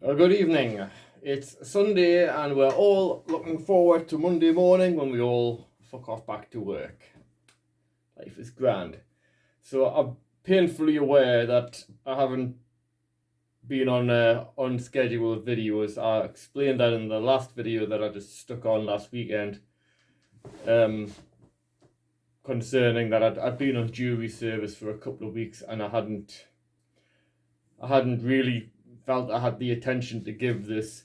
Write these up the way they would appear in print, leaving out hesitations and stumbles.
Good evening. It's Sunday and we're all looking forward to Monday morning when we all fuck off back to work. Life is grand. So I'm painfully aware that I haven't been on schedule with videos. I explained that in the last video that I just stuck on last weekend. Concerning that I'd been on jury service for a couple of weeks and I hadn't really felt I had the attention to give this.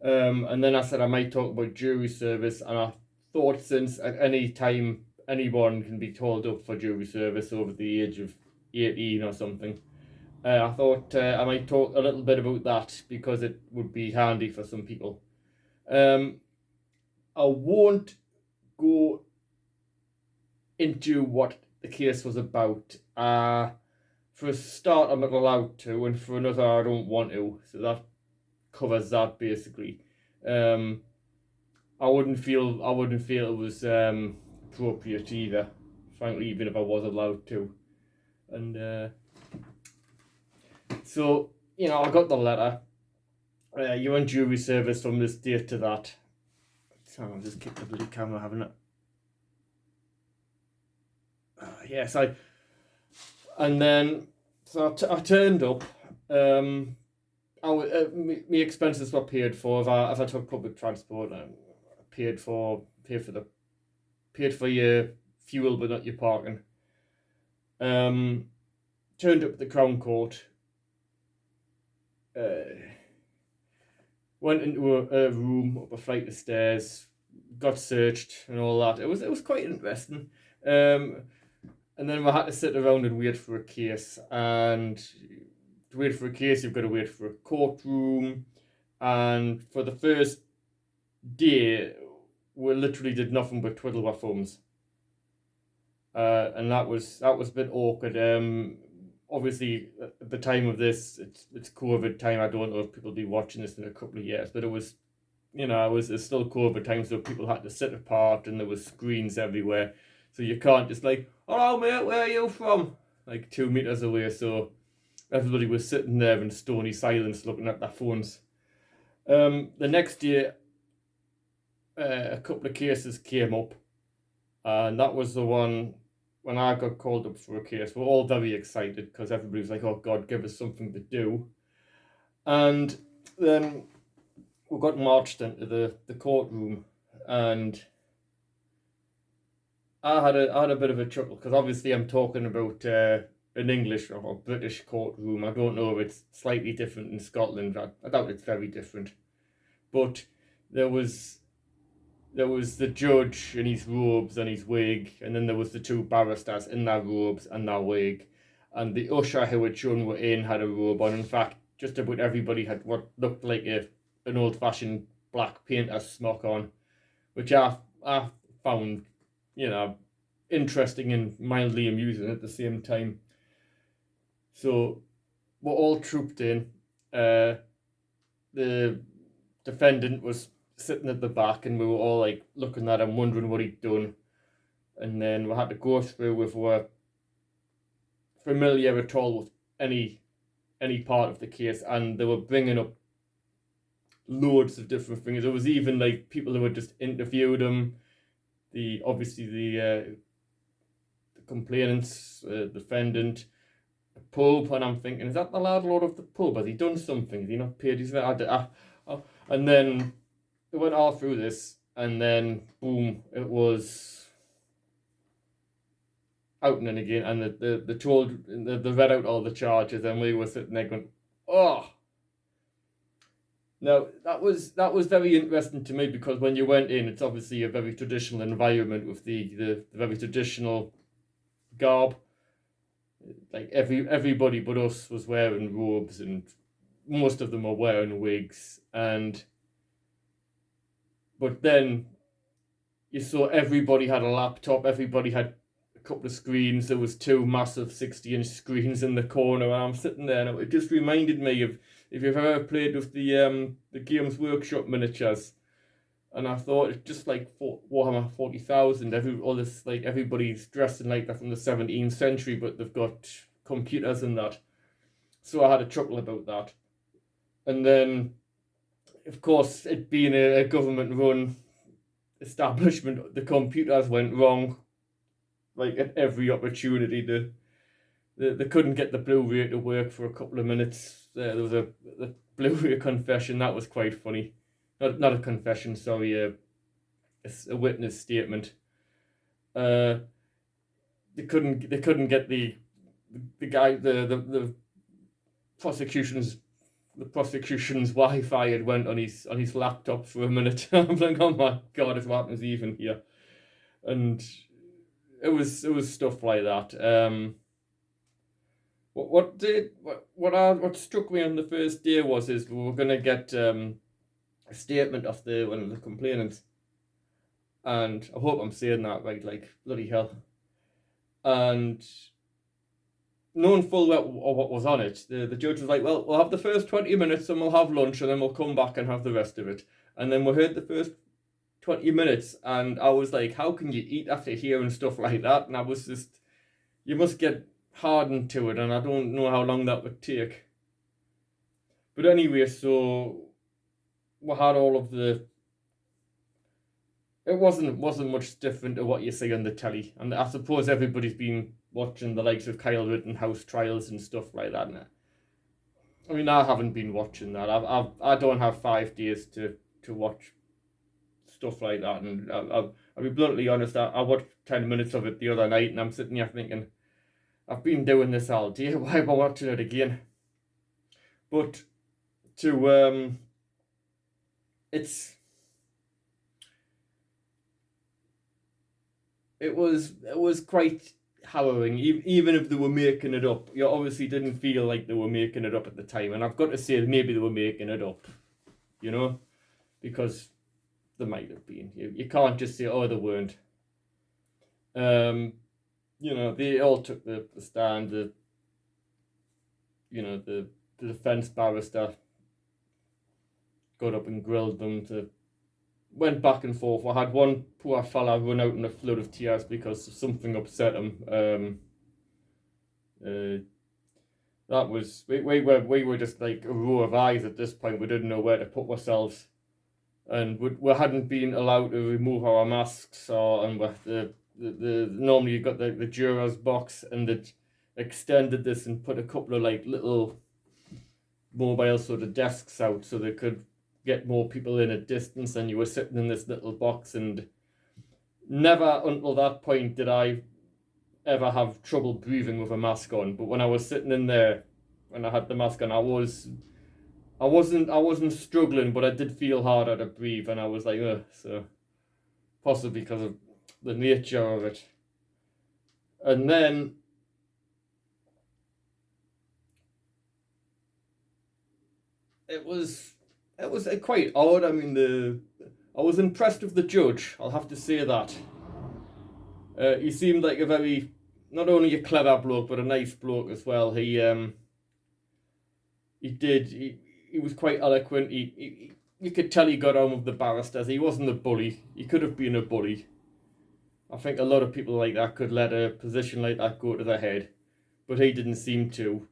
And then I said I might talk about jury service, and I thought since at any time anyone can be called up for jury service over the age of 18 or something, I thought I might talk a little bit about that because it would be handy for some people. I won't go into what the case was about. For a start, I'm not allowed to, and for another, I don't want to. So that covers that basically. I wouldn't feel it was appropriate either, frankly, even if I was allowed to. And so I got the letter. You're on jury service from this date to that. So I'll just keep the bloody camera, haven't it? Yes, and then so I turned up. My expenses were paid for. If I took public transport, paid for your fuel, but not your parking. Turned up at the Crown Court. Went into a room up a flight of stairs. Got searched and all that. It was quite interesting. And then we had to sit around and wait for a case. And to wait for a case, you've got to wait for a courtroom. And for the first day, we literally did nothing but twiddle our thumbs. And that was a bit awkward. Obviously, at the time of this, it's COVID time. I don't know if people will be watching this in a couple of years, but it was, it's still COVID time, so people had to sit apart, and there was screens everywhere. So you can't just like, hello mate, where are you from? Like 2 meters away. So everybody was sitting there in stony silence looking at their phones. The next year, a couple of cases came up. And that was the one when I got called up for a case. We're all very excited because everybody was like, oh God, give us something to do. And then we got marched into the courtroom, and I had a bit of a chuckle because obviously I'm talking about an English or British courtroom. I don't know if it's slightly different in Scotland. I doubt it's very different. But there was the judge in his robes and his wig, and then there was the two barristers in their robes and their wig, and the usher who had shown were in had a robe on. In fact, just about everybody had what looked like an old-fashioned black painter's smock on, which I found, interesting and mildly amusing at the same time. So we're all trooped in. The defendant was sitting at the back, and we were all like looking at him, wondering what he'd done. And then we had to go through if we were familiar at all with any part of the case, and they were bringing up loads of different things. There was even like people who had just interviewed him. The complainants, defendant, a pub, and I'm thinking, is that the landlord of the pub? Has he done something? Has he not paid his rent? And then they went all through this, and then boom, it was out and again, and they read out all the charges, and we were sitting there going, oh. Now that was very interesting to me because when you went in, it's obviously a very traditional environment with the very traditional garb. Like everybody but us was wearing robes, and most of them were wearing wigs, but then you saw everybody had a laptop, everybody had a couple of screens. There was two massive 60-inch screens in the corner, and I'm sitting there, and it just reminded me of if you've ever played with the Games Workshop miniatures. And I thought it's just like Warhammer 40,000. Everybody's dressed in like that from the 17th century, but they've got computers and that. So I had a chuckle about that. And then, of course, it being a government-run establishment, the computers went wrong, like at every opportunity. They couldn't get the Blu-ray to work for a couple of minutes. There was the Blu-ray confession that was quite funny. Not a confession, sorry, a witness statement. They couldn't get the guy the prosecution's Wi-Fi had went on his laptop for a minute. I'm like, oh my god, what happens even here? And it was stuff like that. What struck me on the first day is we were gonna get a statement of one of the complainants, and I hope I'm saying that right, like bloody hell. And knowing full well what was on it, the judge was like, well, we'll have the first 20 minutes and we'll have lunch and then we'll come back and have the rest of it. And then we heard the first 20 minutes and I was like, how can you eat after hearing stuff like that? And I was just, you must get hardened to it, and I don't know how long that would take. But anyway, so we had all of it wasn't much different to what you see on the telly. And I suppose everybody's been watching the likes of Kyle Rittenhouse trials and stuff like that. I mean, I haven't been watching that. I don't have 5 days to watch stuff like that. And I'll be bluntly honest, I watched 10 minutes of it the other night and I'm sitting here thinking, I've been doing this all day, why am I watching it again? But it was quite harrowing, even if they were making it up. You obviously didn't feel like they were making it up at the time, and I've got to say maybe they were making it up, because they might have been. You can't just say, oh, they weren't. They all took the stand. The defense barrister got up and grilled them. Went back and forth. I had one poor fella run out in a flood of tears because something upset him. That was we were just like a row of eyes at this point. We didn't know where to put ourselves, and we hadn't been allowed to remove our masks, and with the normally you got the jurors box, and it extended this and put a couple of like little mobile sort of desks out so they could get more people in a distance, and you were sitting in this little box. And never until that point did I ever have trouble breathing with a mask on. But when I was sitting in there, when I had the mask on, I wasn't struggling, but I did feel harder to breathe, and I was like, ugh. So possibly because of the nature of it. And then it was quite odd. I mean, I was impressed with the judge, I'll have to say that. He seemed like a very, not only a clever bloke, but a nice bloke as well. He was quite eloquent. You could tell he got on with the barristers. He wasn't a bully. He could have been a bully. I think a lot of people like that could let a position like that go to their head, but he didn't seem to.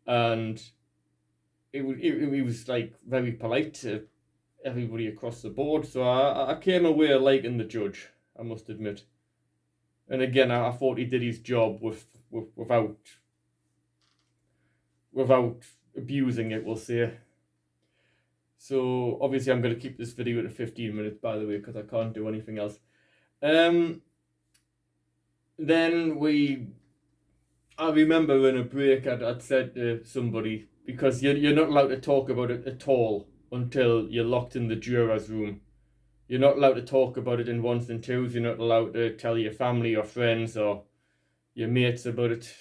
And he was like very polite to everybody across the board. So I came away liking the judge, I must admit. And again, I thought he did his job without abusing it, we'll say. So obviously I'm going to keep this video to 15 minutes, by the way, because I can't do anything else. Then I remember in a break I'd said to somebody, because you're not allowed to talk about it at all until you're locked in the jurors' room. You're not allowed to talk about it in ones and twos. You're not allowed to tell your family or friends or your mates about it.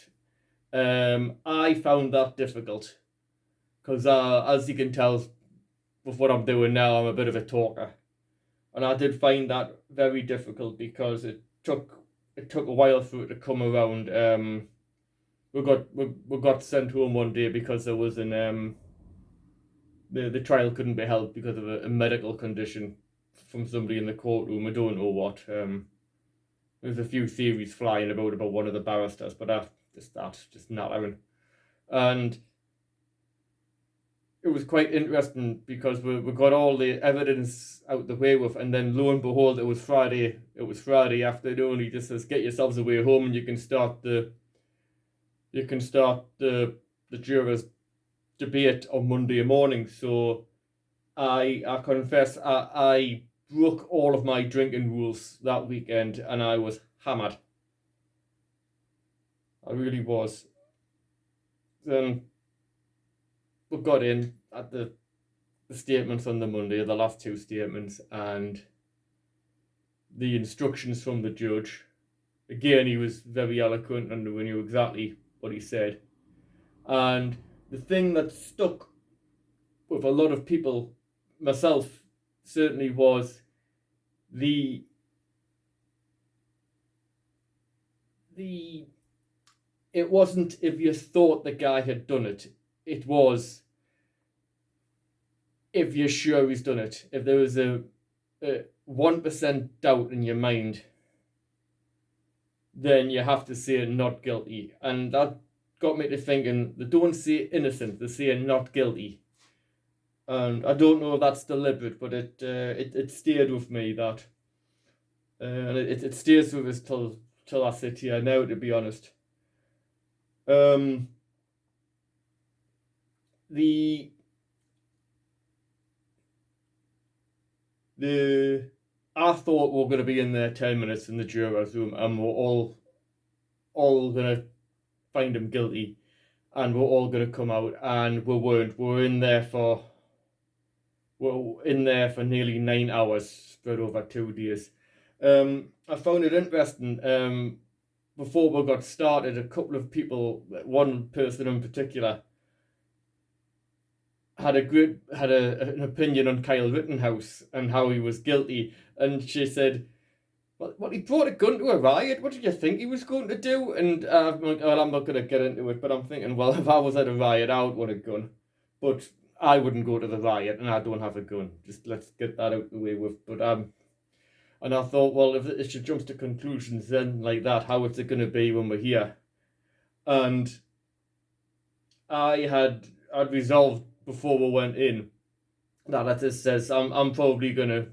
I found that difficult because, as you can tell with what I'm doing now, I'm a bit of a talker. And I did find that very difficult because it took a while for it to come around. We got sent home one day because there was the trial couldn't be held because of a medical condition from somebody in the courtroom. I don't know what. There's a few theories flying about one of the barristers, but that's just nattering. And it was quite interesting because we got all the evidence out the way with, and then lo and behold, it was Friday. It was Friday afternoon. He just says, "Get yourselves away home, and you can start the jurors debate on Monday morning." So I confess I broke all of my drinking rules that weekend, and I was hammered. I really was. Then we got in at the statements on the Monday, the last two statements, and the instructions from the judge. Again, he was very eloquent and we knew exactly what he said. And the thing that stuck with a lot of people, myself certainly, was the it wasn't if you thought the guy had done it. It was if you're sure he's done it. If there was a 1% doubt in your mind, then you have to say not guilty. And that got me to thinking, they don't say innocent, they say not guilty. And I don't know if that's deliberate, but it stayed with me, that. And it stays with us till I sit here now, to be honest. I thought we were going to be in there 10 minutes in the jurors room, and we're all going to find him guilty, and we're all going to come out, and we weren't. We're in there for nearly 9 hours, spread over 2 days. I found it interesting. Before we got started, a couple of people, one person in particular, had an opinion on Kyle Rittenhouse and how he was guilty, and she said, "Well, he brought a gun to a riot. What did you think he was going to do?" And I'm like, "Well, I'm not going to get into it, but I'm thinking, well, if I was at a riot, I would want a gun, but I wouldn't go to the riot, and I don't have a gun. Just let's get that out the way with." But and I thought, well, if she jumps to conclusions then like that, how is it going to be when we're here? And I'd resolved before we went in that it just says I'm probably going to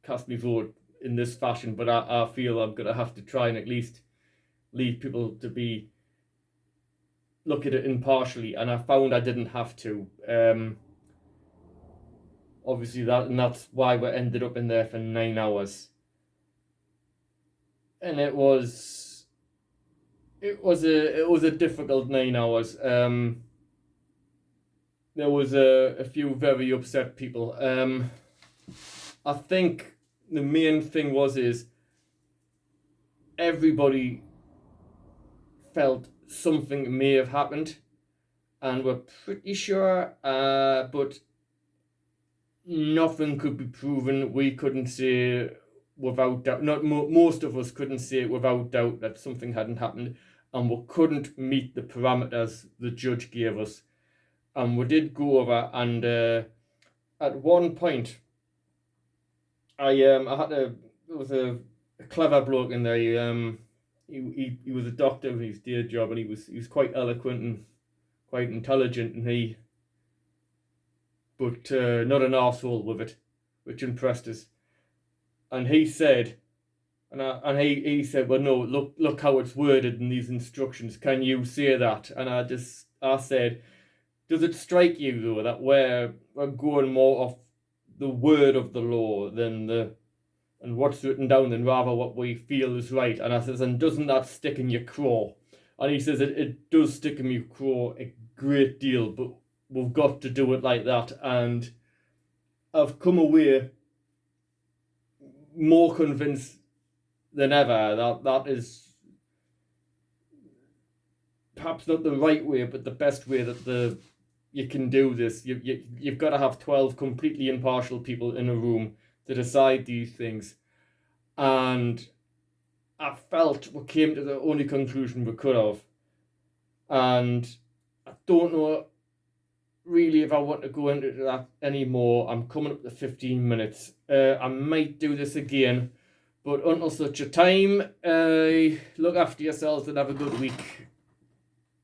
cast my vote in this fashion, but I feel I'm going to have to try and at least leave people to look at it impartially, and I found I didn't have to. Obviously that's why we ended up in there for 9 hours. And it was a difficult 9 hours. There was a few very upset people. I think the main thing is everybody felt something may have happened, and we're pretty sure, but nothing could be proven. We couldn't say without doubt, most of us couldn't say without doubt that something hadn't happened, and we couldn't meet the parameters the judge gave us. And we did go over, and at one point, there was a clever bloke in there. He was a doctor in his day job, and he was quite eloquent and quite intelligent, and but not an arsehole with it, which impressed us. And he said, he said, "Well, no, look how it's worded in these instructions. Can you say that?" And I said, "Does it strike you though that we're going more off the word of the law and what's written down than rather what we feel is right?" And I says, "And doesn't that stick in your craw?" And he says, it does stick in your craw a great deal, but we've got to do it like that." And I've come away more convinced than ever that is perhaps not the right way, but the best way that you can do this. You've got to have 12 completely impartial people in a room to decide these things. And I felt we came to the only conclusion we could have. And I don't know really if I want to go into that anymore. I'm coming up to 15 minutes. I might do this again, but until such a time, look after yourselves and have a good week.